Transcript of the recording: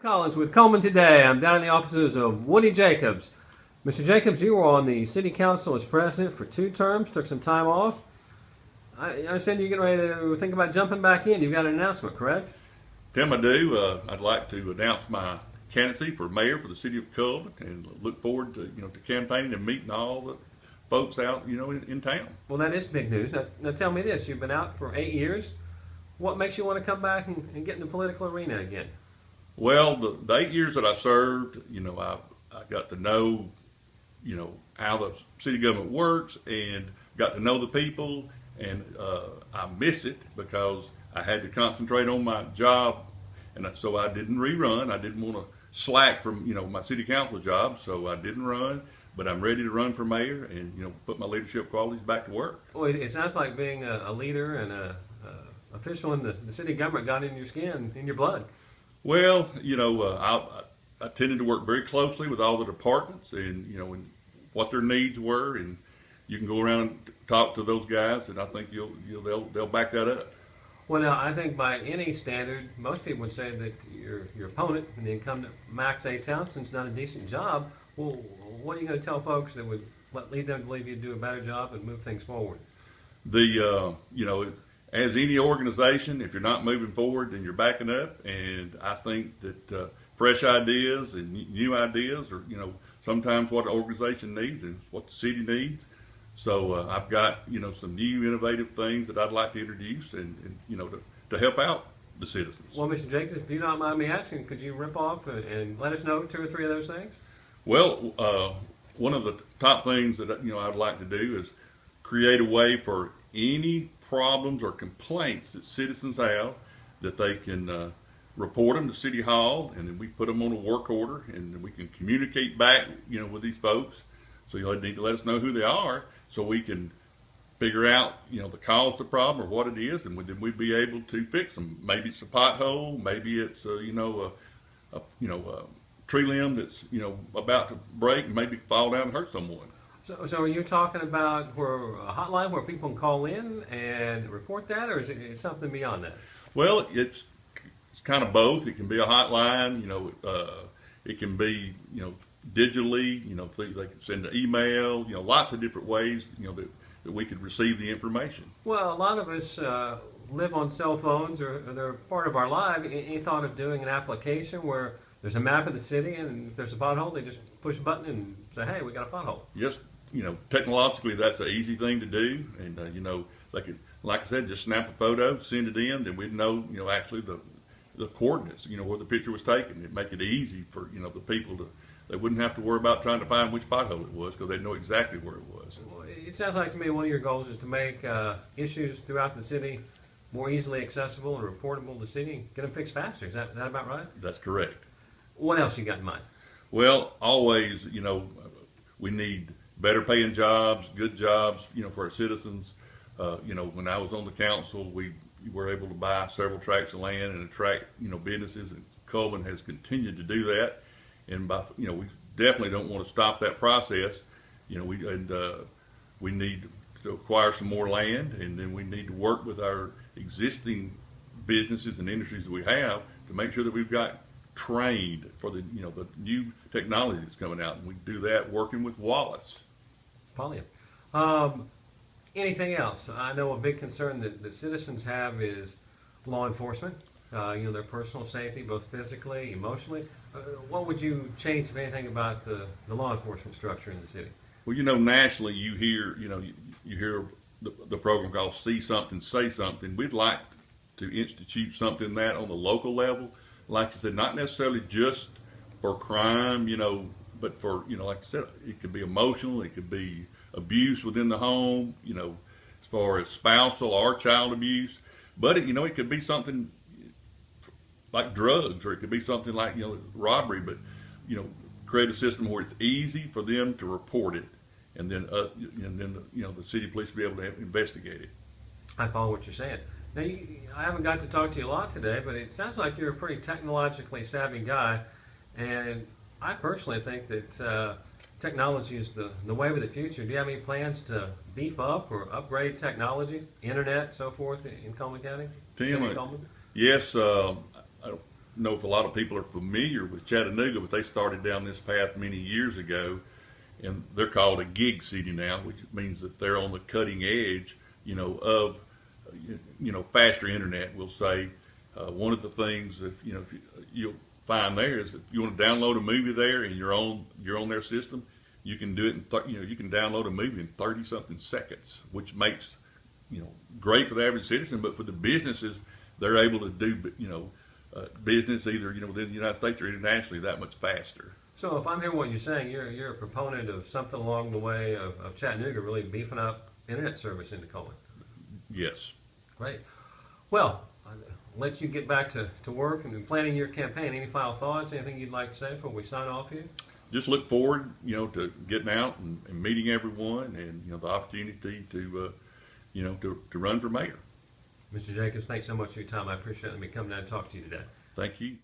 Collins with Cullman Today. I'm down in the offices of Woody Jacobs. Mr. Jacobs, you were on the City Council as president for 2 terms, took some time off. I understand you're getting ready to think about jumping back in. You've got an announcement, correct? Tim, I do. I'd like to announce my candidacy for mayor for the City of Cullman, and look forward to to campaigning and meeting all the folks out in town. Well, that is big news. Now tell me this: you've been out for 8 years. What makes you want to come back and get in the political arena again? Well, the 8 years that I served, I got to know how the city government works and got to know the people, and I miss it because I had to concentrate on my job, and so I didn't rerun. I didn't want to slack from my city council job, so I didn't run. But I'm ready to run for mayor and put my leadership qualities back to work. Well, it sounds like being a leader and a official in the city government got in your skin, in your blood. Well, I tended to work very closely with all the departments and and what their needs were, and you can go around and talk to those guys, and I think they'll back that up. Well, now, I think by any standard, most people would say that your opponent, the incumbent Max A. Townson's done a decent job. Well, what are you going to tell folks that would lead them to believe you'd do a better job and move things forward? As any organization, if you're not moving forward, then you're backing up. And I think that fresh ideas and new ideas are, sometimes what an organization needs and what the city needs. So I've got, some new innovative things that I'd like to introduce and to help out the citizens. Well, Mr. Jacobs, if you don't mind me asking, could you rip off and let us know 2 or 3 of those things? Well, one of the top things that I'd like to do is create a way for any problems or complaints that citizens have, that they can report them to City Hall, and then we put them on a work order, and then we can communicate back with these folks. So you'll need to let us know who they are, so we can figure out the cause of the problem or what it is, and then we'd be able to fix them. Maybe it's a pothole, maybe it's a tree limb that's about to break and maybe fall down and hurt someone. So are you talking about a hotline where people can call in and report that, or is it something beyond that? Well, it's kind of both. It can be a hotline, it can be digitally, they can send an email, lots of different ways that we could receive the information. Well, a lot of us live on cell phones, or they're part of our life. Any thought of doing an application where there's a map of the city, and if there's a pothole, they just push a button and say, hey, we got a pothole? Yes, technologically that's an easy thing to do, and they could, like I said, just snap a photo, send it in, then we'd know actually the coordinates, where the picture was taken. It'd make it easy for the people they wouldn't have to worry about trying to find which pothole it was, because they'd know exactly where it was. Well, it sounds like to me one of your goals is to make issues throughout the city more easily accessible and reportable to the city and get them fixed faster. Is that about right? That's correct. What else you got in mind? Well, always, we need better paying jobs, good jobs, for our citizens. When I was on the council, we were able to buy several tracts of land and attract, businesses, and Cullman has continued to do that. And we definitely don't want to stop that process. We need to acquire some more land, and then we need to work with our existing businesses and industries that we have to make sure that we've got trained for the the new technology that's coming out, and we do that working with Wallace. Polly. Anything else? I know a big concern that citizens have is law enforcement. Their personal safety, both physically, emotionally. What would you change, if anything, about the law enforcement structure in the city? Well, nationally you hear you hear the program called See Something, Say Something. We'd like to institute something that on the local level. Like I said, not necessarily just for crime, but for, like I said, it could be emotional, it could be abuse within the home, as far as spousal or child abuse. But, it could be something like drugs, or it could be something like, robbery, but, create a system where it's easy for them to report it, and then the city police will be able to investigate it. I follow what you're saying. Now, I haven't got to talk to you a lot today, but it sounds like you're a pretty technologically savvy guy, and I personally think that technology is the way of the future. Do you have any plans to beef up or upgrade technology, internet, so forth, in Cullman County? Tim, yes, know if a lot of people are familiar with Chattanooga, but they started down this path many years ago, and they're called a gig city now, which means that they're on the cutting edge, of faster internet. We'll say one of the things, if you'll find there is if you want to download a movie there and you're on their system, you can do it in you can download a movie in 30-something seconds, which makes great for the average citizen, but for the businesses, they're able to do business either within the United States or internationally that much faster. So if I'm hearing what you're saying, you're a proponent of something along the way of Chattanooga really beefing up internet service into Cullman. Yes. Great. Well, I'll let you get back to work and planning your campaign. Any final thoughts? Anything you'd like to say before we sign off here? Just look forward, to getting out and meeting everyone, and the opportunity to run for mayor. Mr. Jacobs, thanks so much for your time. I appreciate me coming down and talk to you today. Thank you.